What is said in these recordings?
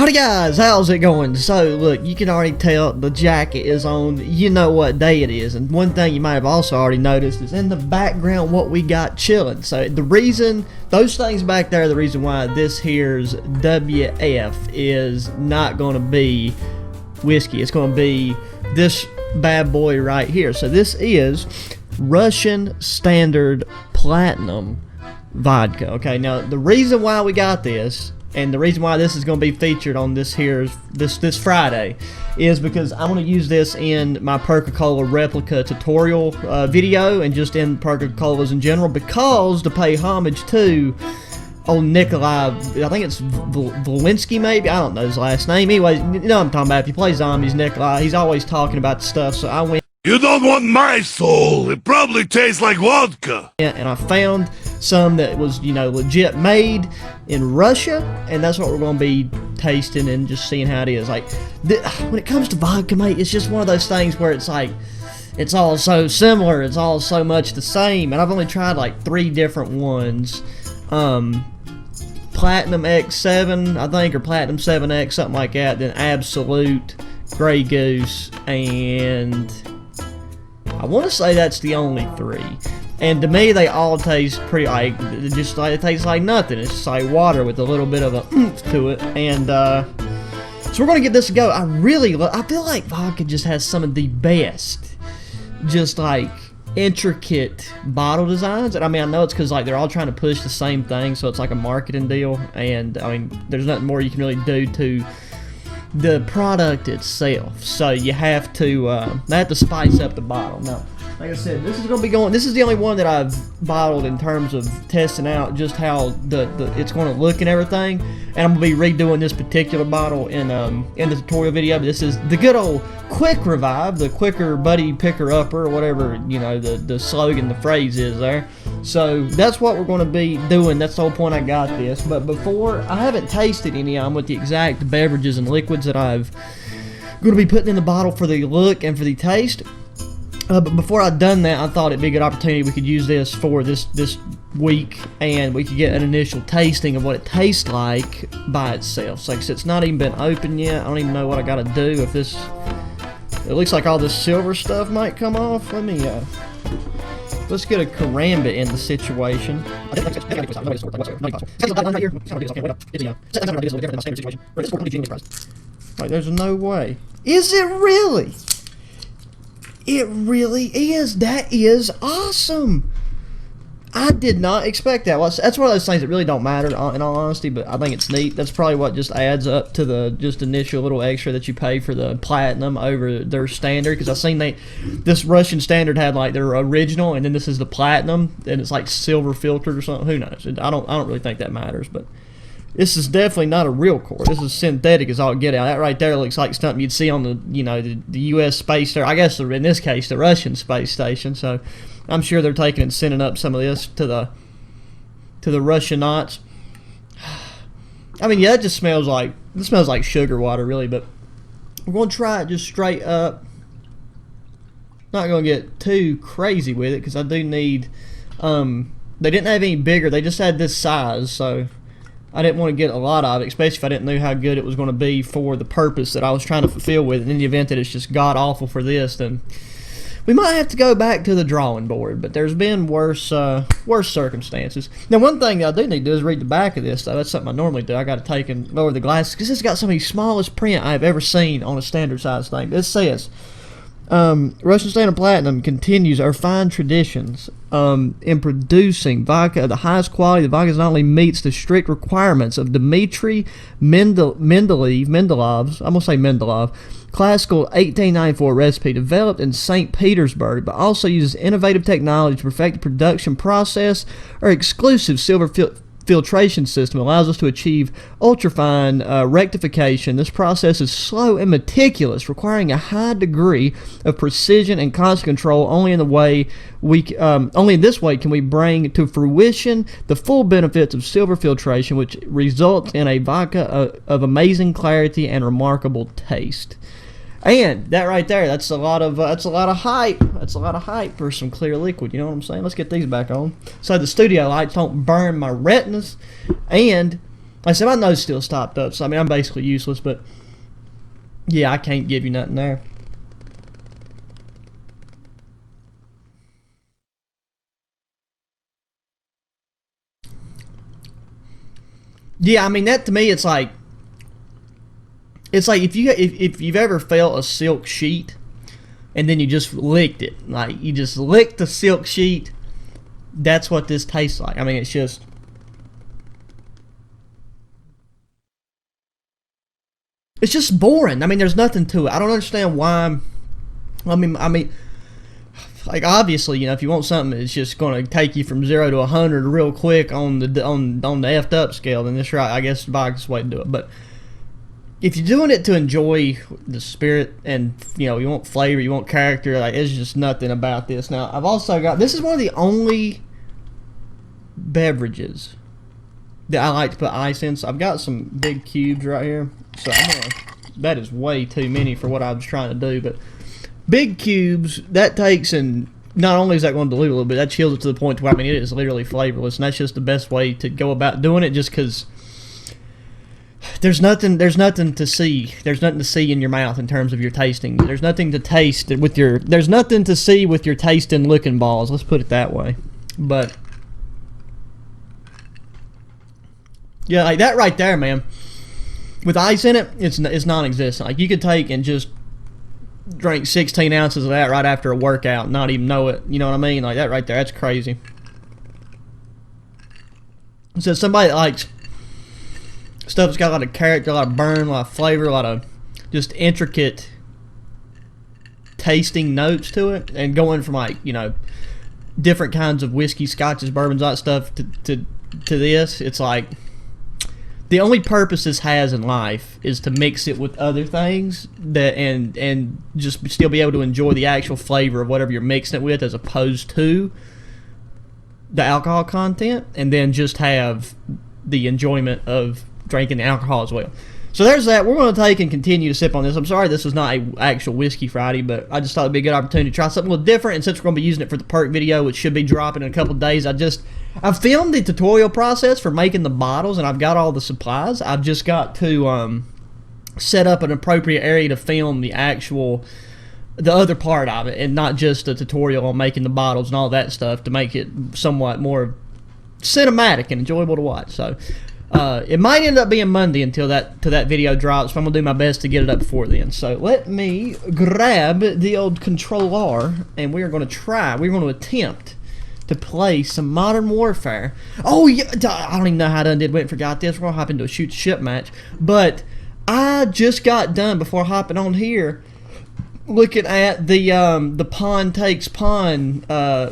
Howdy guys, how's it going? So look, you can already tell the jacket is on, you know what day it is, and one thing you might have also already noticed is in the background what we got chilling. So the reason, those things back there are the reason why this here's WF is not going to be whiskey. It's going to be this bad boy right here. So this is Russian Standard Platinum Vodka. Okay, now the reason why we got this, and the reason why this is going to be featured on this Friday, is because I want to use this in my Perk-A-Cola replica tutorial video, and just in Perk-A-Colas in general, because to pay homage to old Nikolai, I think it's Volinsky maybe, I don't know his last name. Anyway, you know what I'm talking about. If you play zombies, Nikolai, he's always talking about stuff, so I went. You don't want my soul. It probably tastes like vodka. And I found some that was, you know, legit made in Russia, and that's what we're going to be tasting and just seeing how it is. Like, when it comes to vodka, mate, it's just one of those things where it's like, it's all so similar, it's all so much the same, and I've only tried like 3 different ones. Platinum X7, I think, or Platinum 7X, something like that, then Absolute, Grey Goose, and I want to say that's the only 3. And to me, they all taste pretty like, just like, it tastes like nothing. It's just like water with a little bit of a oomph to it. And so we're going to give this a go. I feel like vodka just has some of the best, just like intricate bottle designs. And I mean, I know it's because like they're all trying to push the same thing, so it's like a marketing deal. And I mean, there's nothing more you can really do to the product itself, so you have to spice up the bottle. Now, like I said, this is going to be going. This is the only one that I've bottled in terms of testing out just how it's going to look and everything. And I'm going to be redoing this particular bottle in the tutorial video. But this is the good old Quick Revive, the quicker buddy picker upper, or whatever, you know, the slogan, the phrase is there. So that's what we're going to be doing. That's the whole point I got this. But before, I haven't tasted any of them with the exact beverages and liquids that I've going to be putting in the bottle for the look and for the taste. But before I'd done that, I thought it'd be a good opportunity. We could use this for this week, and we could get an initial tasting of what it tastes like by itself. So like I said, it's not even been open yet. I don't even know what I got to do. If this, it looks like all this silver stuff might come off. Let me let's get a karambit in the situation. Like, there's no way. Is it really? It really is. That is awesome. I did not expect that. Well, that's one of those things that really don't matter in all honesty, but I think it's neat. That's probably what just adds up to the just initial little extra that you pay for the platinum over their standard, because I've seen this Russian standard had like their original, and then this is the platinum, and it's like silver filtered or something. Who knows? I don't really think that matters, but this is definitely not a real core. This is synthetic as all get out. That right there looks like something you'd see on the U.S. space station. I guess in this case the Russian space station. So I'm sure they're taking and sending up some of this to the Russianauts. I mean, yeah, it smells like sugar water, really. But we're gonna try it just straight up. Not gonna get too crazy with it because I do need. They didn't have any bigger. They just had this size, so I didn't want to get a lot of it, especially if I didn't know how good it was going to be for the purpose that I was trying to fulfill with. And in the event that it's just god-awful for this, then we might have to go back to the drawing board. But there's been worse circumstances. Now, one thing that I do need to do is read the back of this, though. That's something I normally do. I got to take and lower the glasses, because this has got some of the smallest print I've ever seen on a standard size thing. This says, Russian Standard Platinum continues our fine traditions in producing vodka of the highest quality. The vodka not only meets the strict requirements of Dmitry Mendelov's, I'm going to say Mendelov, classical 1894 recipe developed in St. Petersburg, but also uses innovative technology to perfect the production process. Our exclusive silver filtration system allows us to achieve ultrafine rectification. This process is slow and meticulous, requiring a high degree of precision and constant control. Only in this way can we bring to fruition the full benefits of silver filtration, which results in a vodka of amazing clarity and remarkable taste. And that right there, that's a lot of hype. That's a lot of hype for some clear liquid. You know what I'm saying? Let's get these back on, so the studio lights don't burn my retinas, and Like I said, my nose still stopped up, so I mean, I'm basically useless, but yeah, I can't give you nothing there. Yeah, I mean, that to me, it's like if you've ever felt a silk sheet and then you just licked it, like you just licked the silk sheet. That's what this tastes like. I mean, it's just. It's just boring. I mean, there's nothing to it. I don't understand why. I mean, like obviously, you know, if you want something that's just going to take you from 0 to 100 real quick on the effed up scale, then this right, I guess, vodka's the way to do it. But if you're doing it to enjoy the spirit and you know you want flavor, you want character, like there's just nothing about this. Now, I've also got this is one of the only beverages that I like to put ice in. So I've got some big cubes right here. So that is way too many for what I was trying to do. But big cubes, that takes, and not only is that going to dilute a little bit, that chills it to the point where, I mean, it is literally flavorless. And that's just the best way to go about doing it, just because there's nothing to see. There's nothing to see in your mouth in terms of your tasting. There's nothing to taste with your, there's nothing to see with your tasting looking balls. Let's put it that way. But yeah, like that right there, man. With ice in it, it's non-existent. Like you could take and just drink 16 ounces of that right after a workout and not even know it. You know what I mean? Like that right there, that's crazy. So somebody that likes stuff that's got a lot of character, a lot of burn, a lot of flavor, a lot of just intricate tasting notes to it, and going from like, you know, different kinds of whiskey, scotches, bourbons, all that stuff to this, it's like the only purpose this has in life is to mix it with other things that and just still be able to enjoy the actual flavor of whatever you're mixing it with, as opposed to the alcohol content, and then just have the enjoyment of drinking the alcohol as well. So there's that. We're going to take and continue to sip on this. I'm sorry this was not an actual Whiskey Friday, but I just thought it'd be a good opportunity to try something a little different. And since we're going to be using it for the perk video, which should be dropping in a couple of days, I've filmed the tutorial process for making the bottles, and I've got all the supplies. I've just got to set up an appropriate area to film the other part of it, and not just a tutorial on making the bottles and all that stuff, to make it somewhat more cinematic and enjoyable to watch. So it might end up being Monday until that video drops, but I'm going to do my best to get it up before then. So let me grab the old controller, and we're going to attempt to play some Modern Warfare. Oh, yeah, I don't even know how I went and forgot this. We're going to hop into a shoot ship match. But I just got done, before hopping on here, looking at the Pawn Takes Pawn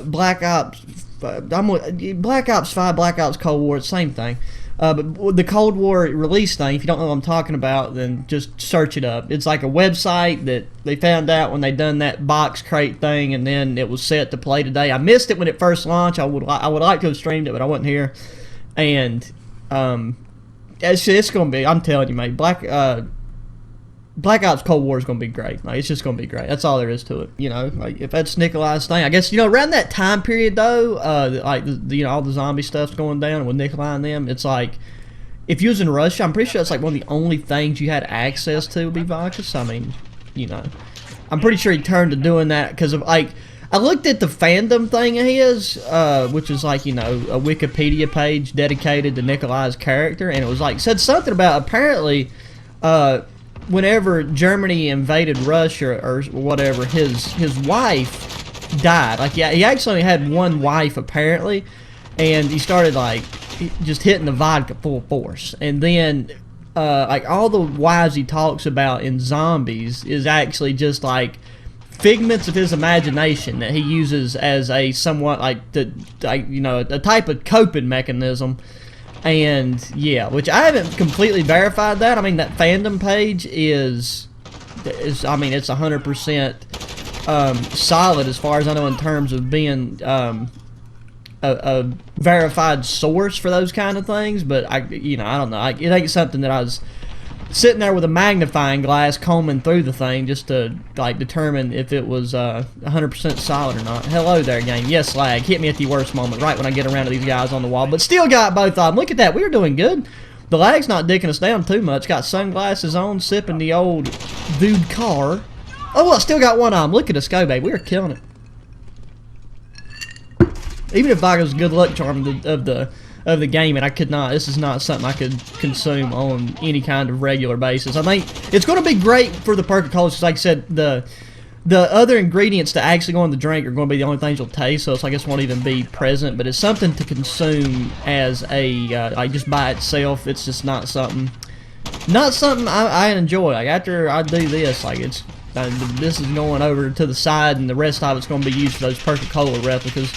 Black Ops. Black Ops 5, Black Ops Cold War, same thing. But the Cold War release thing, if you don't know what I'm talking about, then just search it up. It's like a website that they found out when they done that box crate thing, and then it was set to play today. I missed it when it first launched. I would like to have streamed it, but I wasn't here. And it's going to be, I'm telling you, mate, Black Ops Cold War is going to be great. Like, it's just going to be great. That's all there is to it. You know, like if that's Nikolai's thing, I guess, you know, around that time period though, like you know, all the zombie stuff's going down with Nikolai and them. It's like if you was in Russia, I'm pretty sure that's like one of the only things you had access to would be vodka. So I mean, you know, I'm pretty sure he turned to doing that because of like I looked at the fandom thing of his, which is like, you know, a Wikipedia page dedicated to Nikolai's character, and it was like said something about apparently. Whenever Germany invaded Russia or whatever, his wife died. Like, yeah, he actually had one wife apparently, and he started like just hitting the vodka full force. And then like all the wives he talks about in Zombies is actually just like figments of his imagination that he uses as a somewhat like you know, a type of coping mechanism. And yeah, which I haven't completely verified that. I mean, that fandom page is I mean, it's 100% solid as far as I know in terms of being a verified source for those kind of things. But I don't know. It ain't something that I was sitting there with a magnifying glass combing through the thing just to like determine if it was 100% solid or not. Hello there, game. Yes, lag. Hit me at the worst moment, right when I get around to these guys on the wall. But still got both of them. Look at that. We were doing good. The lag's not dicking us down too much. Got sunglasses on, sipping the old Vodka. Oh, I still got one arm. Look at us go, babe. We are killing it. Even if Vodka's a good luck charm of the game, and I could not. This is not something I could consume on any kind of regular basis. I think it's going to be great for the Perk-A-Cola, because like I said, the other ingredients to actually go in the drink are going to be the only things you'll taste, so it's like it won't even be present. But it's something to consume as a like just by itself. It's just not something I enjoy. Like after I do this, like this is going over to the side, and the rest of it's going to be used for those Perk-A-Cola replicas.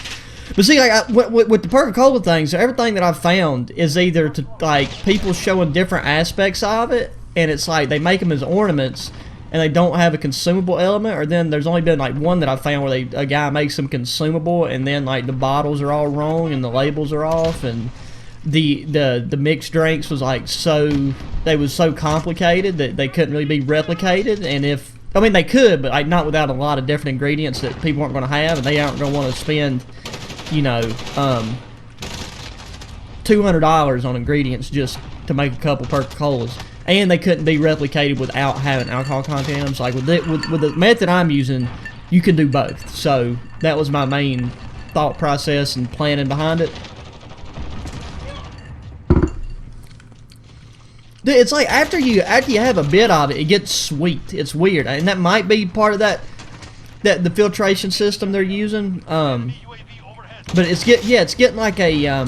But see, like with the Perk-A-Cola things, everything that I've found is either to like people showing different aspects of it, and it's like they make them as ornaments, and they don't have a consumable element, or then there's only been like one that I found where a guy makes them consumable, and then like the bottles are all wrong and the labels are off, and the mixed drinks was like they was so complicated that they couldn't really be replicated, and I mean they could, but like not without a lot of different ingredients that people aren't going to have, and they aren't going to want to spend, you know, $200 on ingredients just to make a couple Perk-A-Colas. And they couldn't be replicated without having alcohol content in them. So like with the method I'm using, you can do both. So that was my main thought process and planning behind it. Dude, it's like after you have a bit of it, it gets sweet. It's weird, and that might be part of the filtration system they're using. But it's getting like a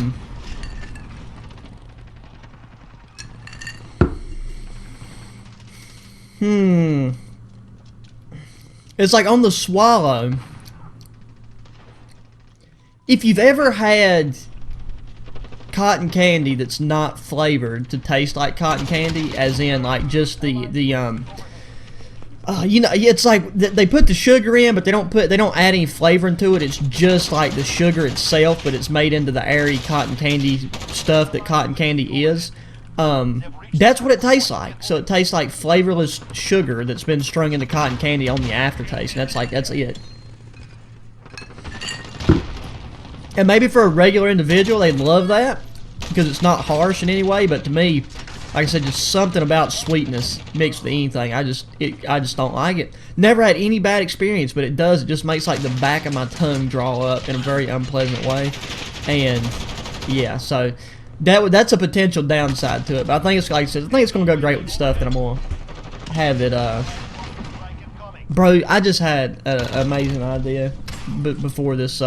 It's like on the swallow. If you've ever had cotton candy that's not flavored to taste like cotton candy, as in like just you know, it's like they put the sugar in, but they don't add any flavor into it. It's just like the sugar itself, but it's made into the airy cotton candy stuff that cotton candy is. That's what it tastes like. So it tastes like flavorless sugar that's been strung into cotton candy on the aftertaste. And that's it. And maybe for a regular individual, they'd love that because it's not harsh in any way. But to me, like I said, just something about sweetness mixed with anything. I just don't like it. Never had any bad experience, but it does. It just makes like the back of my tongue draw up in a very unpleasant way. And yeah, so that's a potential downside to it. But I think it's like I said, I think it's gonna go great with the stuff that I'm gonna have it. Bro, I just had an amazing idea before this.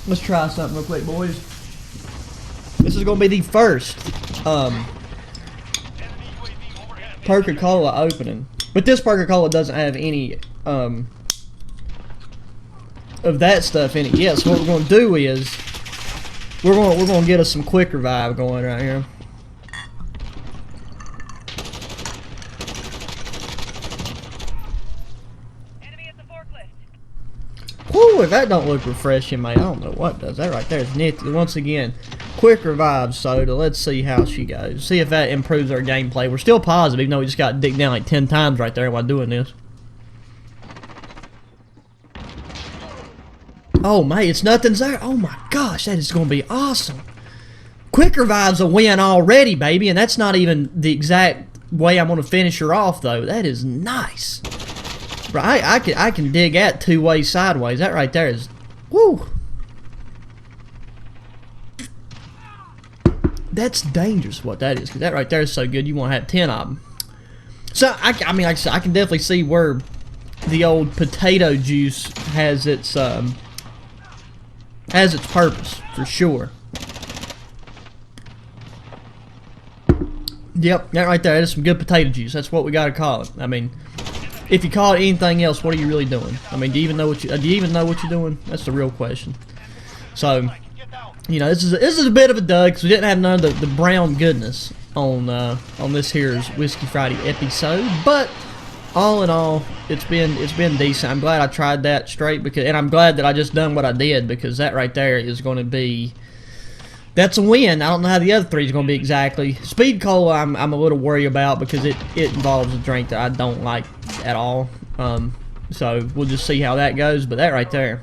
Let's try something real quick, boys. This is gonna be the first Perk-A-Cola opening, but this Perk-A-Cola doesn't have any of that stuff in it yet. So what we're gonna do is we're gonna get us some quick revive going right here. Whew, if that don't look refreshing, mate, I don't know what does. That right there is nifty. Once again, quick revive soda. Let's see how she goes. See if that improves our gameplay. We're still positive, even though we just got digged down like 10 times right there while doing this. Oh, mate, it's nothing's there. Oh, my gosh, that is going to be awesome. Quick revive's a win already, baby, and that's not even the exact way I'm going to finish her off, though. That is nice. Right, I can dig at two-way sideways. That right there is, woo. That's dangerous what that is, because that right there is so good you want to have 10 of them. So, I mean, like I said, I can definitely see where the old potato juice has its purpose, for sure. Yep, that right there, that is some good potato juice. That's what we gotta call it. I mean, if you call it anything else, what are you really doing? I mean, do you even know what you're doing? That's the real question. So, you know, this is a bit of a dud because we didn't have none of the brown goodness on this here's Whiskey Friday episode. But all in all, it's been decent. I'm glad I tried that straight and I'm glad that I just done what I did, because that right there is going to be. That's a win. I don't know how the other three is going to be exactly. Speed Cola, I'm a little worried about because it involves a drink that I don't like at all. So we'll just see how that goes. But that right there,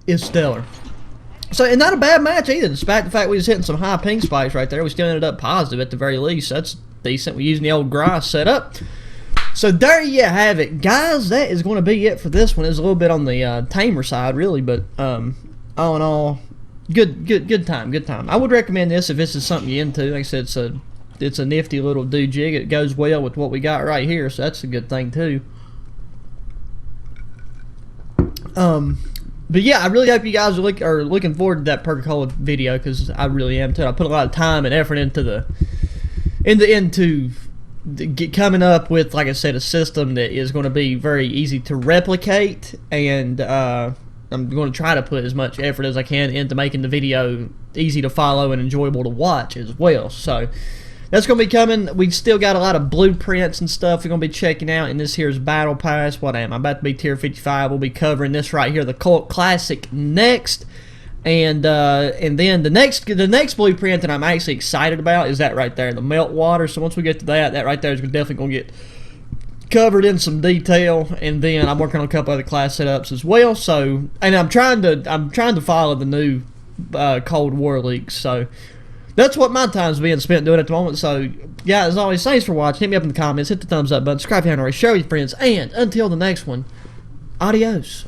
is stellar. So, and not a bad match either, despite the fact we was hitting some high ping spikes right there. We still ended up positive at the very least. That's decent. We're using the old grass setup. So there you have it, guys. That is going to be it for this one. It's a little bit on the tamer side, really, but all in all, good time. I would recommend this if this is something you're into. Like I said, it's a nifty little do-jig. It goes well with what we got right here, so that's a good thing too. But yeah, I really hope you guys are looking forward to that Perk-A-Cola video, because I really am too. I put a lot of time and effort into coming up with, like I said, a system that is going to be very easy to replicate, and I'm going to try to put as much effort as I can into making the video easy to follow and enjoyable to watch as well. So that's going to be coming. We still got a lot of blueprints and stuff we're going to be checking out in this here's Battle Pass. What am I? About to be Tier 55. We'll be covering this right here, the Cult Classic, next. And then the next blueprint that I'm actually excited about is that right there, the Melt Water. So once we get to that right there is definitely going to get covered in some detail. And then I'm working on a couple other class setups as well. So, and I'm trying to follow the new Cold War leaks. So that's what my time's being spent doing at the moment. So, yeah, as always, thanks for watching. Hit me up in the comments, hit the thumbs up button, subscribe if you haven't already, share with your friends, and until the next one, adios.